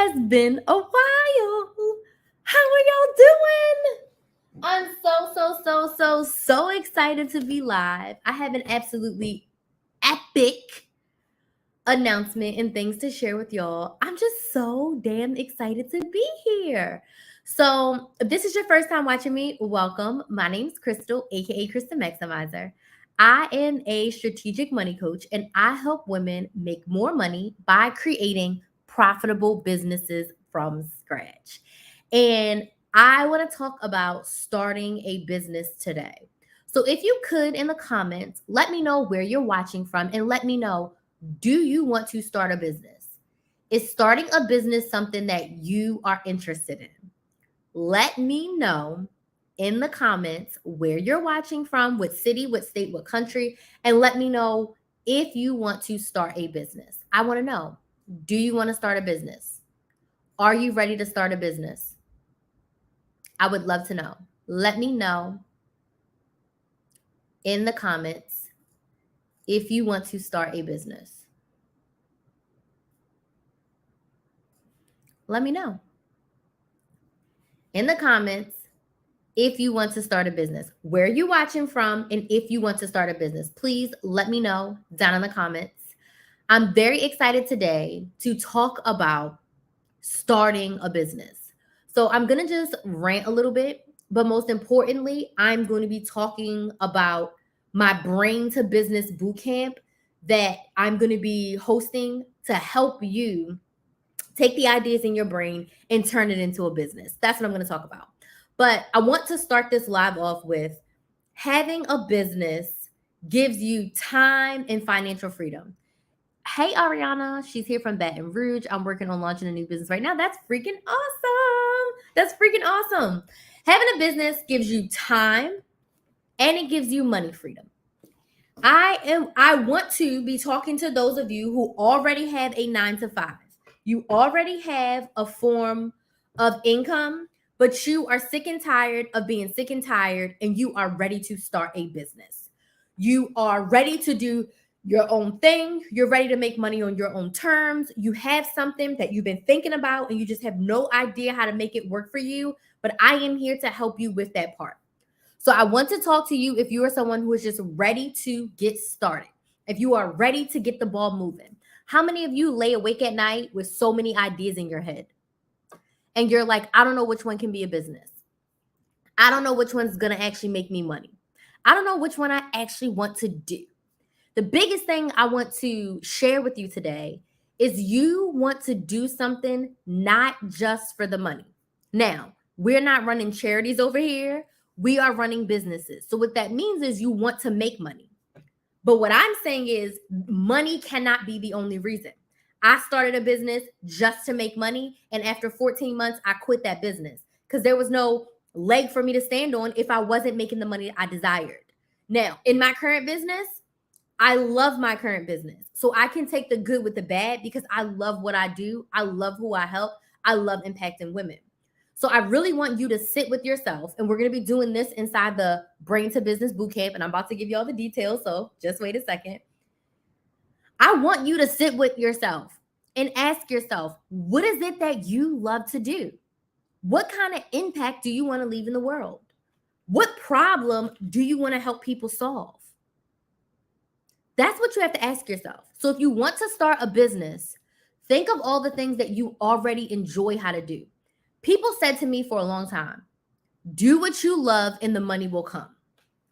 has been a while. How are y'all doing? I'm so excited to be live. I have an absolutely epic announcement and things to share with y'all. I'm just so damn excited to be here. So, if this is your first time watching me, welcome. My name's Crystal, aka Krys the Maximizer. I am a strategic money coach and I help women make more money by creating profitable businesses from scratch. And I want to talk about starting a business today. So, if you could in the comments, let me know where you're watching from and let me know, do you want to start a business? Is starting a business something that you are interested in? Let me know in the comments where you're watching from, what city, what state, what country, and let me know if you want to start a business. I want to know, do you want to start a business? Are you ready to start a business? I would love to know. Let me know in the comments if you want to start a business. Let me know in the comments if you want to start a business, where you're watching from, and if you want to start a business. Please let me know down in the comments. I'm very excited today to talk about starting a business. So I'm going to just rant a little bit, but most importantly, I'm going to be talking about my Brain to Business Bootcamp that I'm going to be hosting to help you take the ideas in your brain and turn it into a business. That's what I'm going to talk about. But I want to start this live off with having a business gives you time and financial freedom. Hey, Ariana, she's here from Baton Rouge. I'm working on launching a new business right now. That's freaking awesome. That's freaking awesome. Having a business gives you time and it gives you money freedom. I want to be talking to those of you who already have a 9 to 5. You already have a form of income, but you are sick and tired of being sick and tired, and you are ready to start a business. You are ready to do your own thing. You're ready to make money on your own terms. You have something that you've been thinking about, and you just have no idea how to make it work for you. But I am here to help you with that part. So I want to talk to you if you are someone who is just ready to get started, if you are ready to get the ball moving. How many of you lay awake at night with so many ideas in your head? And you're like, I don't know which one can be a business. I don't know which one's going to actually make me money. I don't know which one I actually want to do. The biggest thing I want to share with you today is you want to do something not just for the money. Now, we're not running charities over here. We are running businesses. So what that means is you want to make money. But what I'm saying is money cannot be the only reason. I started a business just to make money. And after 14 months, I quit that business because there was no leg for me to stand on if I wasn't making the money I desired. Now, in my current business, I love my current business. So I can take the good with the bad because I love what I do. I love who I help. I love impacting women. So I really want you to sit with yourself, and we're going to be doing this inside the Brain to Business Bootcamp, and I'm about to give you all the details, so just wait a second. I want you to sit with yourself and ask yourself, what is it that you love to do? What kind of impact do you want to leave in the world? What problem do you want to help people solve? That's what you have to ask yourself. So if you want to start a business, think of all the things that you already enjoy how to do. People said to me for a long time, do what you love and the money will come,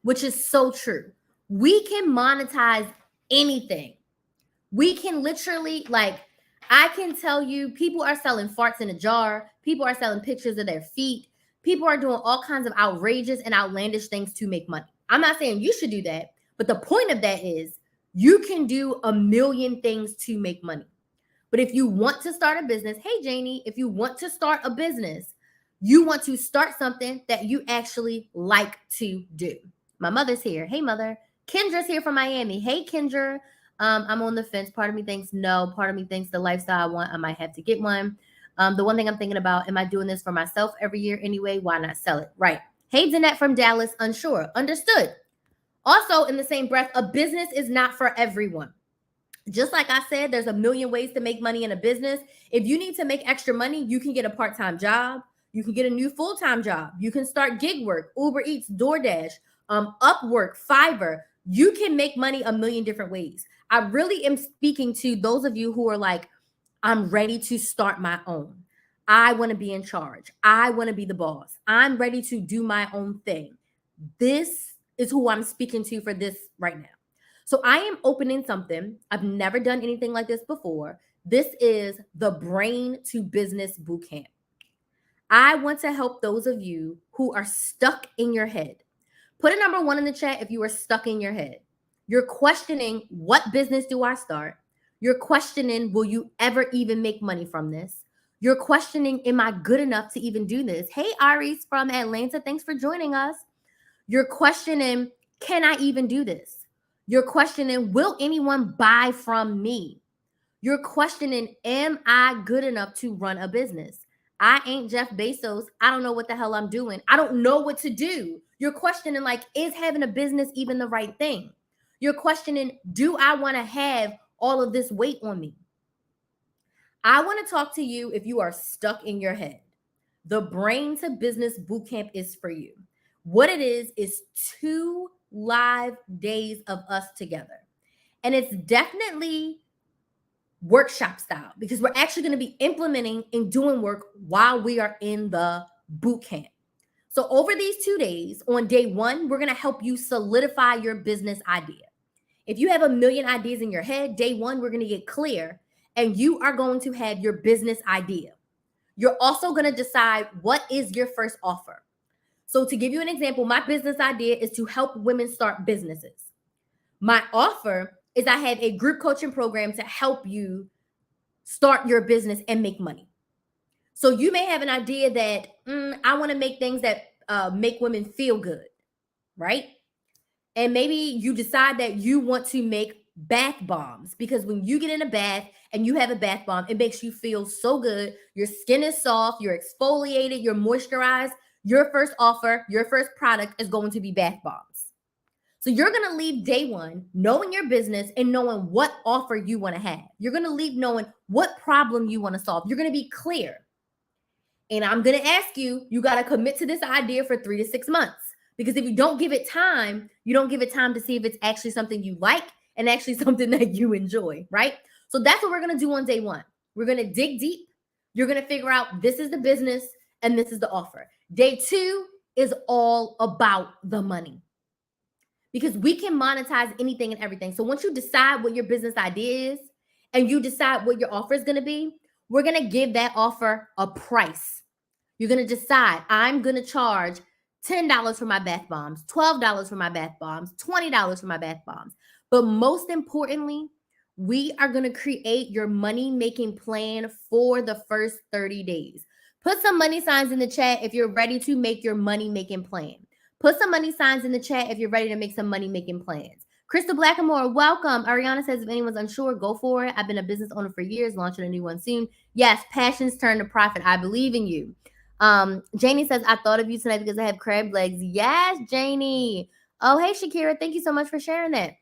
which is so true. We can monetize anything. We can literally, I can tell you, people are selling farts in a jar. People are selling pictures of their feet. People are doing all kinds of outrageous and outlandish things to make money. I'm not saying you should do that, but the point of that is you can do a million things to make money. But if you want to start a business, hey, Janie, if you want to start a business, you want to start something that you actually like to do. My mother's here. Hey, mother. Kendra's here from Miami. Hey, Kendra. I'm on the fence. Part of me thinks no. Part of me thinks the lifestyle I want, I might have to get one. The one thing I'm thinking about, am I doing this for myself every year anyway? Why not sell it? Right. Hey, Danette from Dallas. Unsure. Understood. Also, in the same breath, a business is not for everyone. Just like I said, there's a million ways to make money in a business. If you need to make extra money, you can get a part-time job. You can get a new full-time job. You can start gig work, Uber Eats, DoorDash, Upwork, Fiverr. You can make money a million different ways. I really am speaking to those of you who are like, I'm ready to start my own. I want to be in charge. I want to be the boss. I'm ready to do my own thing. This is who I'm speaking to for this right now. So I am opening something. I've never done anything like this before. This is the Brain to Business Bootcamp. I want to help those of you who are stuck in your head. Put a number 1 in the chat if you are stuck in your head. You're questioning, what business do I start? You're questioning, will you ever even make money from this? You're questioning, am I good enough to even do this? Hey, Iris from Atlanta, thanks for joining us. You're questioning, can I even do this? You're questioning, will anyone buy from me? You're questioning, am I good enough to run a business? I ain't Jeff Bezos. I don't know what the hell I'm doing. I don't know what to do. You're questioning, like, is having a business even the right thing? You're questioning, do I want to have all of this weight on me? I want to talk to you if you are stuck in your head. The Brain to Business Bootcamp is for you. What it is 2 live days of us together. And it's definitely workshop style because we're actually going to be implementing and doing work while we are in the boot camp. So over these 2 days, on day 1, we're going to help you solidify your business idea. If you have a million ideas in your head, day 1, we're going to get clear and you are going to have your business idea. You're also going to decide what is your first offer. So to give you an example, my business idea is to help women start businesses. My offer is I have a group coaching program to help you start your business and make money. So you may have an idea that I want to make things that make women feel good, right? And maybe you decide that you want to make bath bombs because when you get in a bath and you have a bath bomb, it makes you feel so good. Your skin is soft, you're exfoliated, you're moisturized. Your first offer, your first product is going to be bath bombs. So you're going to leave day 1 knowing your business and knowing what offer you want to have. You're going to leave knowing what problem you want to solve. You're going to be clear. And I'm going to ask you, you got to commit to this idea for 3 to 6 months. Because if you don't give it time, you don't give it time to see if it's actually something you like and actually something that you enjoy, right? So that's what we're going to do on day 1. We're going to dig deep. You're going to figure out this is the business and this is the offer. Day 2 is all about the money. Because we can monetize anything and everything. So once you decide what your business idea is and you decide what your offer is going to be, we're going to give that offer a price. You're going to decide, I'm going to charge $10 for my bath bombs, $12 for my bath bombs, $20 for my bath bombs. But most importantly, we are going to create your money-making plan for the first 30 days. Put some money signs in the chat if you're ready to make your money-making plan. Put some money signs in the chat if you're ready to make some money-making plans. Crystal Blackamore, welcome. Ariana says, if anyone's unsure, go for it. I've been a business owner for years, launching a new one soon. Yes, passions turn to profit. I believe in you. Janie says, I thought of you tonight because I have crab legs. Yes, Janie. Oh, hey, Shakira. Thank you so much for sharing that.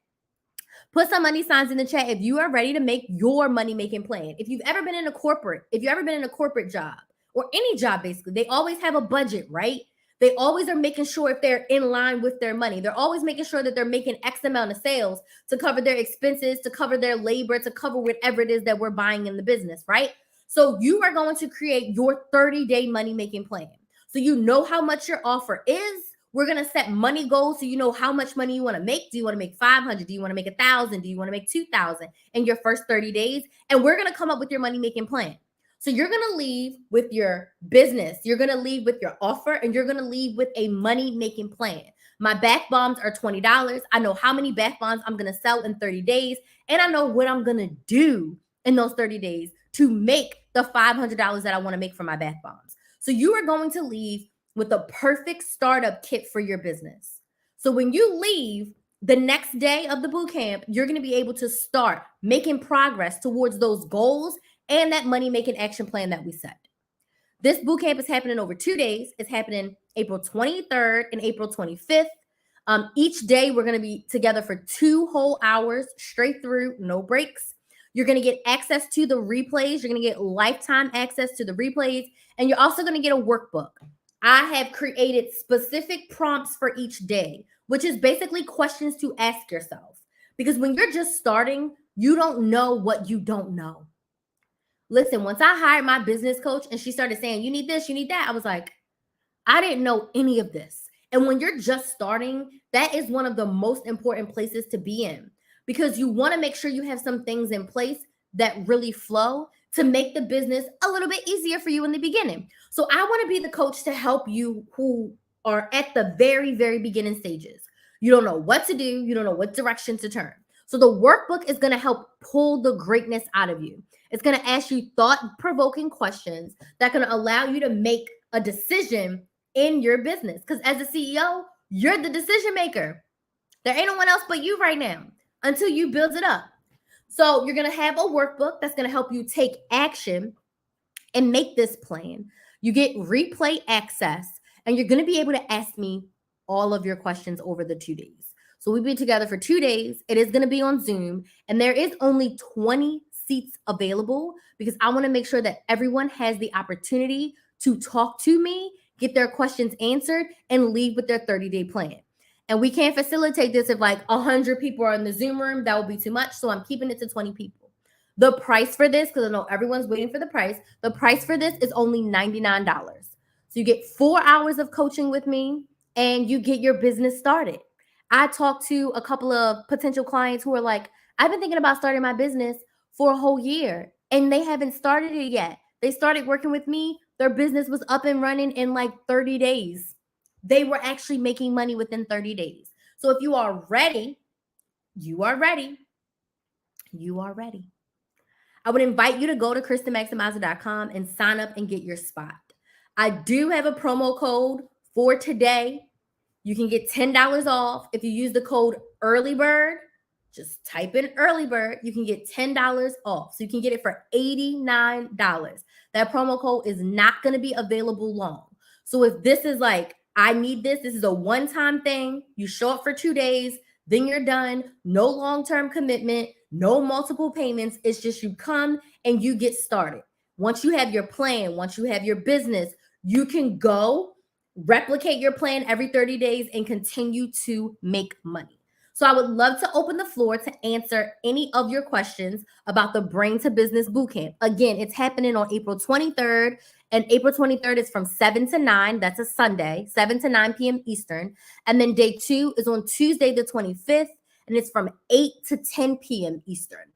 Put some money signs in the chat if you are ready to make your money-making plan. If you've ever been in a corporate job or any job, basically, they always have a budget, right? They always are making sure if they're in line with their money. They're always making sure that they're making X amount of sales to cover their expenses, to cover their labor, to cover whatever it is that we're buying in the business, right? So you are going to create your 30-day money-making plan. So you know how much your offer is. We're going to set money goals so you know how much money you want to make. Do you want to make 500? Do you want to make 1,000? Do you want to make 2,000 in your first 30 days? And we're going to come up with your money-making plan. So you're going to leave with your business, you're going to leave with your offer, and you're going to leave with a money-making plan. My bath bombs are $20. I know how many bath bombs I'm going to sell in 30 days, and I know what I'm going to do in those 30 days to make the $500 that I want to make for my bath bombs. So you are going to leave with a perfect startup kit for your business. So when you leave the next day of the boot camp, you're going to be able to start making progress towards those goals and that money-making action plan that we set. This bootcamp is happening over 2 days. It's happening April 23rd and April 25th. Each day, we're going to be together for 2 whole hours, straight through, no breaks. You're going to get access to the replays. You're going to get lifetime access to the replays. And you're also going to get a workbook. I have created specific prompts for each day, which is basically questions to ask yourself. Because when you're just starting, you don't know what you don't know. Listen, once I hired my business coach and she started saying, you need this, you need that, I was like, I didn't know any of this. And when you're just starting, that is one of the most important places to be in, because you want to make sure you have some things in place that really flow to make the business a little bit easier for you in the beginning. So I want to be the coach to help you who are at the very, very beginning stages. You don't know what to do. You don't know what direction to turn. So the workbook is going to help pull the greatness out of you. It's going to ask you thought-provoking questions that are going to allow you to make a decision in your business. Because as a CEO, you're the decision maker. There ain't no one else but you right now until you build it up. So you're going to have a workbook that's going to help you take action and make this plan. You get replay access, and you're going to be able to ask me all of your questions over the 2 days. So we've been together for 2 days. It is going to be on Zoom, and there is only 20 seats available because I want to make sure that everyone has the opportunity to talk to me, get their questions answered, and leave with their 30-day plan. And we can't facilitate this if like 100 people are in the Zoom room. That would be too much. So I'm keeping it to 20 people. The price for this, because I know everyone's waiting for the price for this is only $99. So you get 4 hours of coaching with me and you get your business started. I talked to a couple of potential clients who are like, I've been thinking about starting my business for a whole year and they haven't started it yet. They started working with me. Their business was up and running in like 30 days. They were actually making money within 30 days. So if you are ready, you are ready. You are ready. I would invite you to go to KrysTheMaximizer.com and sign up and get your spot. I do have a promo code for today. You can get $10 off if you use the code EARLYBIRD. Just type in EARLYBIRD. You can get $10 off. So you can get it for $89. That promo code is not going to be available long. So if this is like, I need this is a one-time thing. You show up for 2 days, then you're done. No long-term commitment, no multiple payments. It's just you come and you get started. Once you have your plan, once you have your business, you can go replicate your plan every 30 days and continue to make money. So I would love to open the floor to answer any of your questions about the Brain to Business Bootcamp. Again, it's happening on April 23rd, and April 23rd is from 7 to 9. That's a Sunday, 7 to 9 p.m. Eastern. And then day 2 is on Tuesday the 25th, and it's from 8 to 10 p.m. Eastern.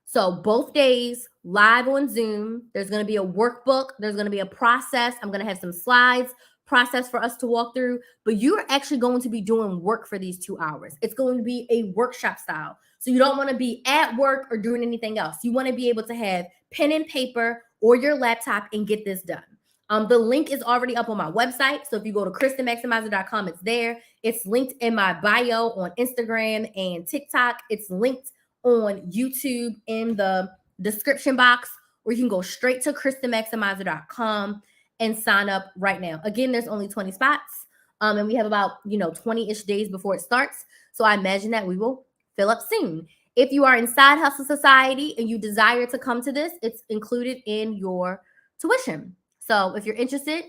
So both days live on Zoom. There's going to be a workbook. There's going to be a process. I'm going to have some slides, process for us to walk through, but you're actually going to be doing work for these 2 hours. It's going to be a workshop style. So you don't want to be at work or doing anything else. You want to be able to have pen and paper or your laptop and get this done. The link is already up on my website. So if you go to KrysTheMaximizer.com, it's there. It's linked in my bio on Instagram and TikTok. It's linked on YouTube in the description box, or you can go straight to KrysTheMaximizer.com and sign up right now. Again, there's only 20 spots, and we have about 20-ish days before it starts. So I imagine that we will fill up soon. If you are in Side Hustle Society and you desire to come to this, it's included in your tuition. So if you're interested,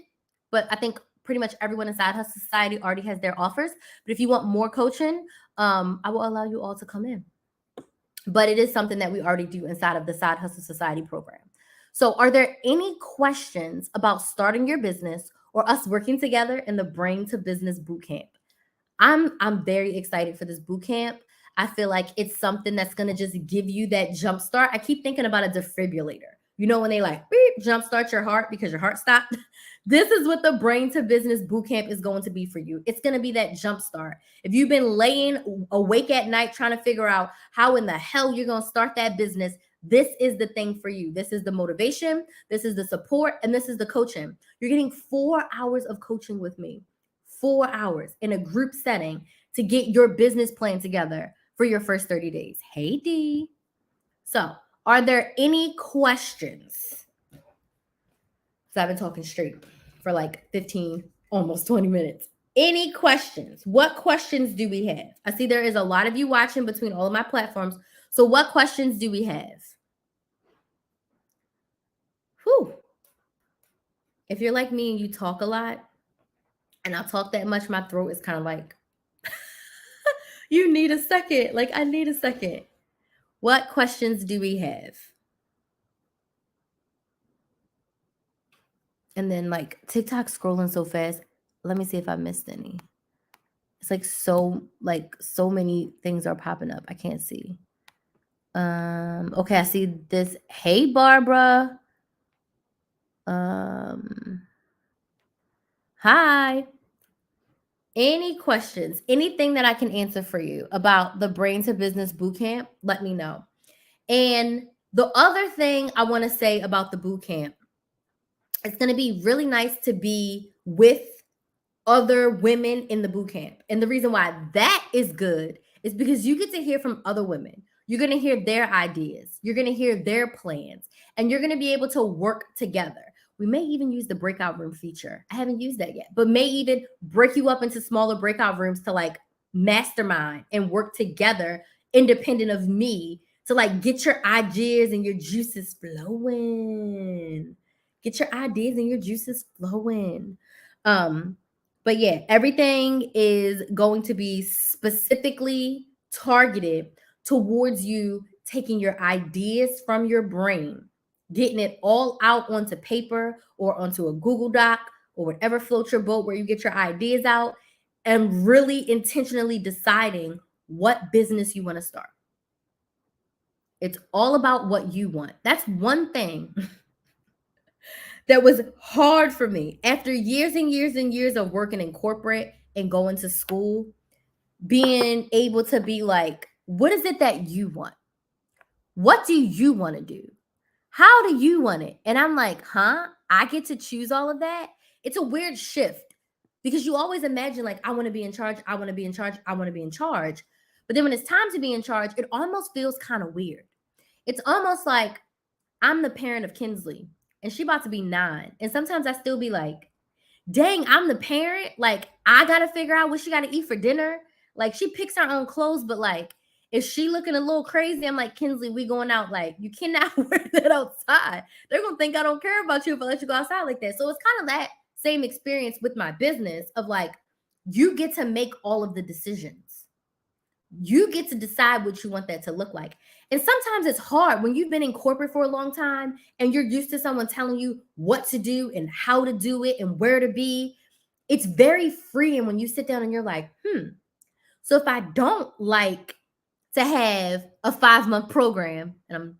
but I think pretty much everyone in Side Hustle Society already has their offers. But if you want more coaching, I will allow you all to come in. But it is something that we already do inside of the Side Hustle Society program. So are there any questions about starting your business or us working together in the Brain to Business Bootcamp? I'm very excited for this bootcamp. I feel like it's something that's going to just give you that jump start. I keep thinking about a defibrillator. When they like jump start your heart because your heart stopped. This is what the Brain to Business Bootcamp is going to be for you. It's going to be that jump start. If you've been laying awake at night trying to figure out how in the hell you're going to start that business, this is the thing for you. This is the motivation. This is the support. And this is the coaching. You're getting 4 hours of coaching with me, 4 hours in a group setting to get your business plan together for your first 30 days. Hey, D. So are there any questions? So I've been talking straight for like 15, almost 20 minutes. Any questions? What questions do we have? I see there is a lot of you watching between all of my platforms. So what questions do we have? Whew. If you're like me and you talk a lot, and I talk that much, my throat is kind of like, you need a second. Like, I need a second. What questions do we have? And then, like, TikTok scrolling so fast. Let me see if I missed any. It's like so many things are popping up. I can't see. Okay, I see this. Hey, Barbara. Hi. Any questions? Anything that I can answer for you about the Brain to Business Bootcamp? Let me know. And the other thing I want to say about the bootcamp, it's going to be really nice to be with other women in the boot camp. And the reason why that is good is because you get to hear from other women. You're going to hear their ideas. You're going to hear their plans, and you're going to be able to work together. We may even use the breakout room feature. I haven't used that yet, but may even break you up into smaller breakout rooms to like mastermind and work together independent of me to like get your ideas and your juices flowing. Get your ideas and your juices flowing. But yeah, everything is going to be specifically targeted towards you taking your ideas from your brain, getting it all out onto paper or onto a Google Doc or whatever floats your boat where you get your ideas out, and really intentionally deciding what business you want to start. It's all about what you want. That's one thing that was hard for me after years and years and years of working in corporate and going to school, being able to be like, what is it that you want? What do you want to do? How do you want it? And I'm like, huh? I get to choose all of that? It's a weird shift because you always imagine, like, I want to be in charge. I want to be in charge. I want to be in charge. But then when it's time to be in charge, it almost feels kind of weird. It's almost like I'm the parent of Kinsley and she about to be 9. And sometimes I still be like, dang, I'm the parent. Like, I got to figure out what she got to eat for dinner. Like, she picks her own clothes, but like, if she looking a little crazy, I'm like, Kinsley, we going out. Like, you cannot wear that outside. They're going to think I don't care about you if I let you go outside like that. So it's kind of that same experience with my business of like, you get to make all of the decisions. You get to decide what you want that to look like. And sometimes it's hard when you've been in corporate for a long time and you're used to someone telling you what to do and how to do it and where to be. It's very freeing when you sit down and you're like, so if I don't like to have a 5-month program, and I'm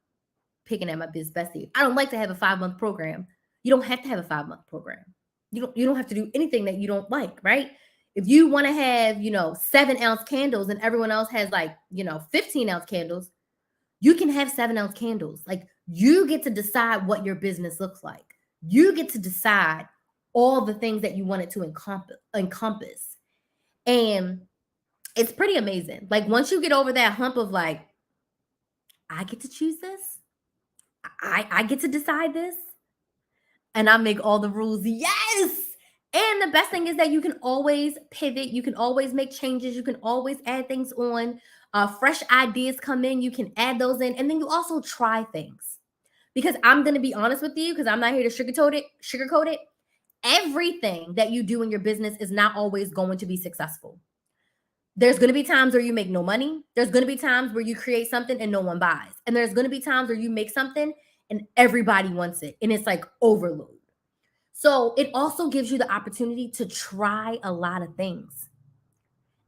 picking at my biz bestie, I don't like to have a 5-month program. You don't have to have a 5-month program. You don't have to do anything that you don't like, right? If you want to have, 7-ounce candles and everyone else has like, 15-ounce candles, you can have 7-ounce candles. Like, you get to decide what your business looks like. You get to decide all the things that you want it to encompass. And it's pretty amazing. Like, once you get over that hump of like, I get to choose this, I get to decide this, and I make all the rules. Yes. And the best thing is that you can always pivot. You can always make changes. You can always add things on. Fresh ideas come in. You can add those in. And then you also try things. Because I'm going to be honest with you, because I'm not here to sugarcoat it. Everything that you do in your business is not always going to be successful. There's going to be times where you make no money. There's going to be times where you create something and no one buys. And there's going to be times where you make something and everybody wants it. And it's like overload. So it also gives you the opportunity to try a lot of things.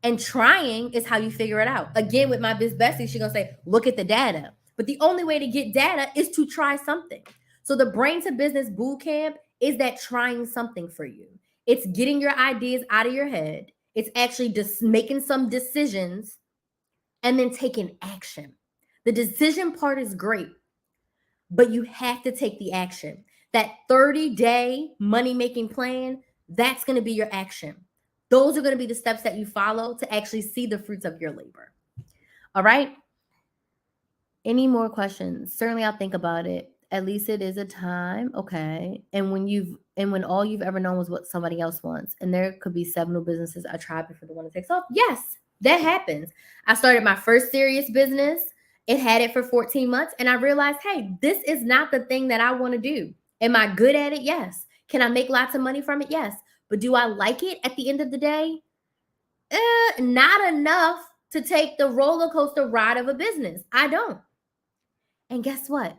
And trying is how you figure it out. Again, with my biz bestie, she's going to say, look at the data. But the only way to get data is to try something. So the Brain to Business Bootcamp is that trying something for you. It's getting your ideas out of your head. It's actually just making some decisions and then taking action. The decision part is great, but you have to take the action. That 30-day money-making plan, that's going to be your action. Those are going to be the steps that you follow to actually see the fruits of your labor. All right? Any more questions? Certainly I'll think about it. At least it is a time. Okay. And when all you've ever known was what somebody else wants, and there could be several businesses I tried before the one that takes off. Yes, that happens. I started my first serious business It had it for 14 months. And I realized, hey, this is not the thing that I want to do. Am I good at it? Yes. Can I make lots of money from it? Yes. But do I like it at the end of the day? Not enough to take the roller coaster ride of a business. I don't. And guess what?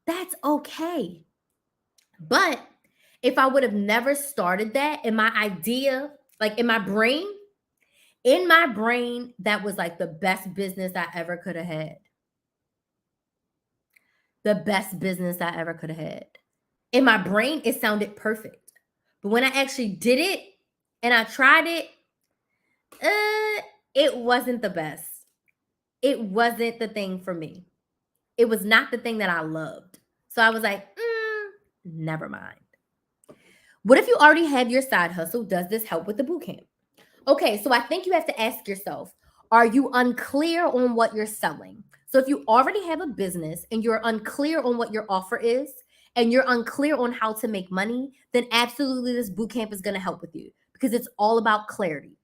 That's okay. But if I would have never started that in my idea, like in my brain, that was like the best business I ever could have had. The best business I ever could have had. In my brain, it sounded perfect. But when I actually did it and I tried it, it wasn't the best. It wasn't the thing for me. It was not the thing that I loved. So I was like, never mind. What if you already have your side hustle? Does this help with the bootcamp? Okay, so I think you have to ask yourself, are you unclear on what you're selling? So if you already have a business and you're unclear on what your offer is and you're unclear on how to make money, then absolutely this bootcamp is going to help with you because it's all about clarity.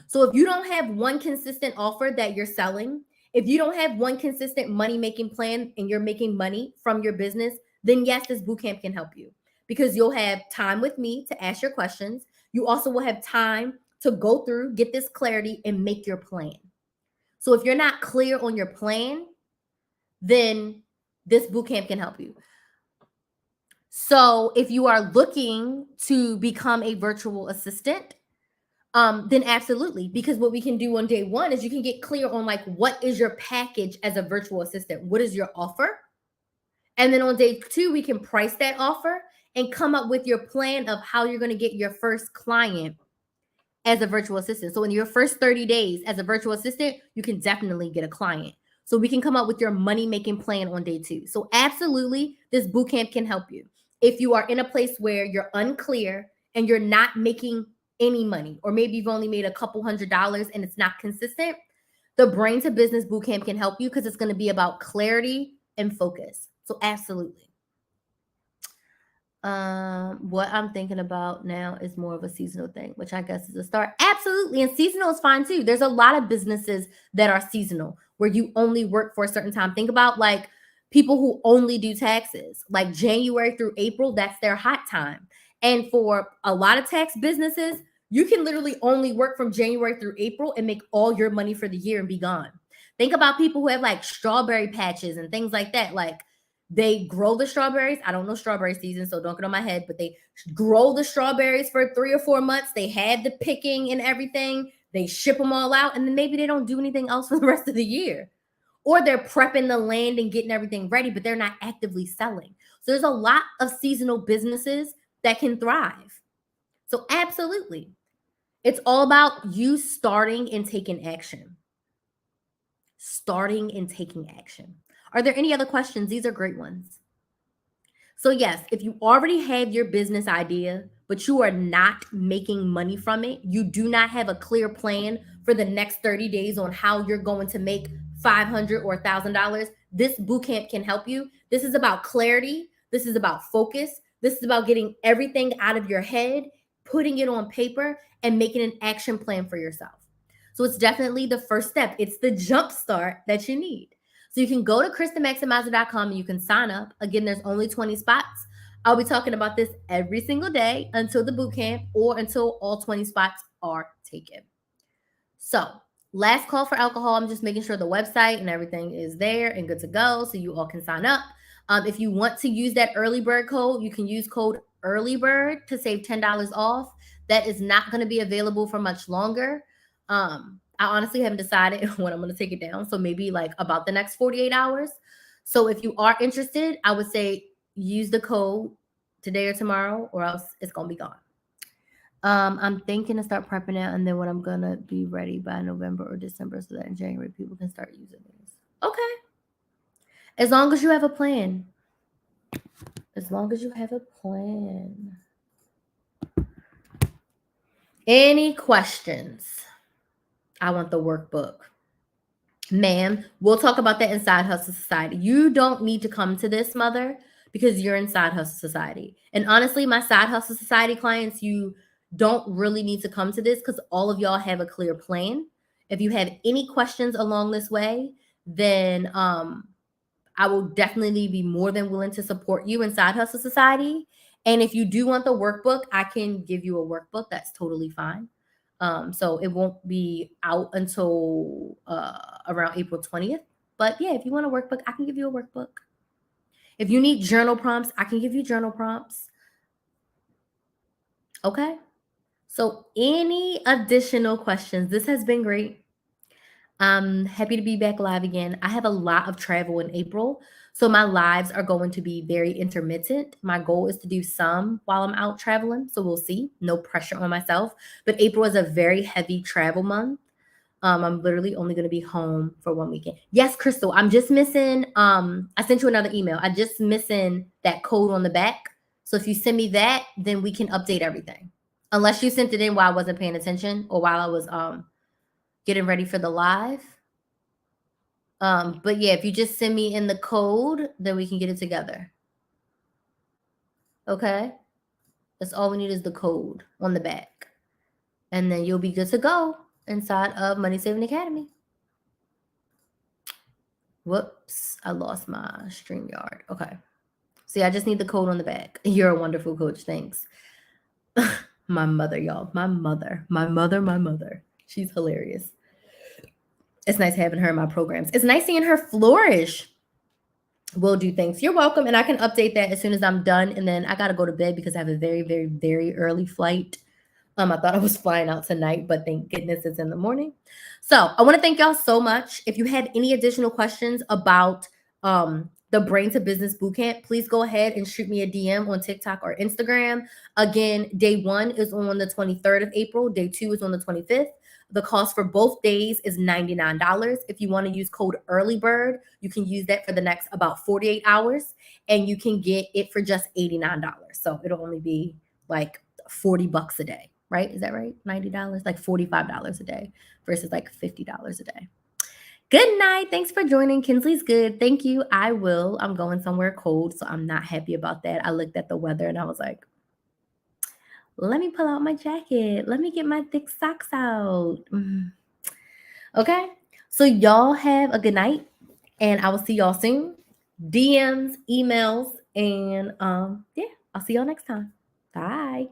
So if you don't have one consistent offer that you're selling, if you don't have one consistent money-making plan and you're making money from your business, then yes, this bootcamp can help you because you'll have time with me to ask your questions. You also will have time to go through, get this clarity, and make your plan. So if you're not clear on your plan, then this bootcamp can help you. So if you are looking to become a virtual assistant, then absolutely, because what we can do on day one is you can get clear on like, what is your package as a virtual assistant? What is your offer? And then on day two, we can price that offer and come up with your plan of how you're going to get your first client as a virtual assistant. So in your first 30 days as a virtual assistant, you can definitely get a client. So we can come up with your money-making plan on day two. So absolutely, this bootcamp can help you. If you are in a place where you're unclear and you're not making any money, or maybe you've only made a couple $100s and it's not consistent, the Brain to Business Bootcamp can help you because it's going to be about clarity and focus. So absolutely. What I'm thinking about now is more of a seasonal thing, which I guess is a start. Absolutely. And seasonal is fine too. There's a lot of businesses that are seasonal where you only work for a certain time. Think about like people who only do taxes, like January through April, that's their hot time. And for a lot of tax businesses, you can literally only work from January through April and make all your money for the year and be gone. Think about people who have like strawberry patches and things like that. Like they grow the strawberries. I don't know strawberry season, so don't get on my head, but they grow the strawberries for 3 or 4 months. They have the picking and everything. They ship them all out, and then maybe they don't do anything else for the rest of the year. Or they're prepping the land and getting everything ready, but they're not actively selling. So there's a lot of seasonal businesses that can thrive. So absolutely. It's all about you starting and taking action. Starting and taking action. Are there any other questions? These are great ones. So yes, if you already have your business idea, but you are not making money from it, you do not have a clear plan for the next 30 days on how you're going to make $500 or $1,000, this bootcamp can help you. This is about clarity. This is about focus. This is about getting everything out of your head, putting it on paper, and making an action plan for yourself. So it's definitely the first step. It's the jump start that you need. So you can go to KrysTheMaximizer.com and you can sign up. Again, there's only 20 spots. I'll be talking about this every single day until the bootcamp or until all 20 spots are taken. So last call for alcohol. I'm just making sure the website and everything is there and good to go so you all can sign up. If you want to use that early bird code, you can use code EARLYBIRD to save $10 off. That is not going to be available for much longer. I honestly haven't decided when I'm going to take it down. So maybe like about the next 48 hours. So if you are interested, I would say use the code today or tomorrow, or else it's going to be gone. I'm thinking to start prepping it, and then when I'm going to be ready by November or December so that in January people can start using these. Okay. As long as you have a plan. As long as you have a plan. Any questions? I want the workbook. Ma'am, we'll talk about that in Side Hustle Society. You don't need to come to this, mother, because you're in Side Hustle Society. And honestly, my Side Hustle Society clients, you don't really need to come to this because all of y'all have a clear plan. If you have any questions along this way, then I will definitely be more than willing to support you in Side Hustle Society. And if you do want the workbook, I can give you a workbook. That's totally fine. So it won't be out until around April 20th. But yeah, if you want a workbook, I can give you a workbook. If you need journal prompts, I can give you journal prompts. Okay. So any additional questions? This has been great. I'm happy to be back live again. I have a lot of travel in April, so my lives are going to be very intermittent. My goal is to do some while I'm out traveling, so we'll see. No pressure on myself. But April is a very heavy travel month. I'm literally only going to be home for one weekend. Yes, Crystal, I'm just missing. I sent you another email. I just missing that code on the back. So if you send me that, then we can update everything. Unless you sent it in while I wasn't paying attention or while I was getting ready for the live. But yeah, if you just send me in the code, then we can get it together. Okay? That's all we need is the code on the back. And then you'll be good to go inside of Money Saving Academy. Whoops, I lost my StreamYard. Okay. See, I just need the code on the back. You're a wonderful coach. Thanks. My mother, y'all. My mother. She's hilarious. It's nice having her in my programs. It's nice seeing her flourish. Will do. Thanks. You're welcome. And I can update that as soon as I'm done. And then I got to go to bed because I have a very, very, very early flight. I thought I was flying out tonight, but thank goodness it's in the morning. So I want to thank y'all so much. If you had any additional questions about the Brain to Business Bootcamp, please go ahead and shoot me a DM on TikTok or Instagram. Again, day 1 is on the 23rd of April. Day 2 is on the 25th. The cost for both days is $99. If you want to use code EARLYBIRD, you can use that for the next about 48 hours, and you can get it for just $89. So it'll only be like $40 a day. Right? Is that right? $90, like $45 a day versus like $50 a day. Good night. Thanks for joining. Kinsley's good. Thank you. I'm going somewhere cold, so I'm not happy about that. I looked at the weather and I was like, let me pull out my jacket. Let me get my thick socks out. Okay. So y'all have a good night, and I will see y'all soon. DMs, emails, and yeah, I'll see y'all next time. Bye.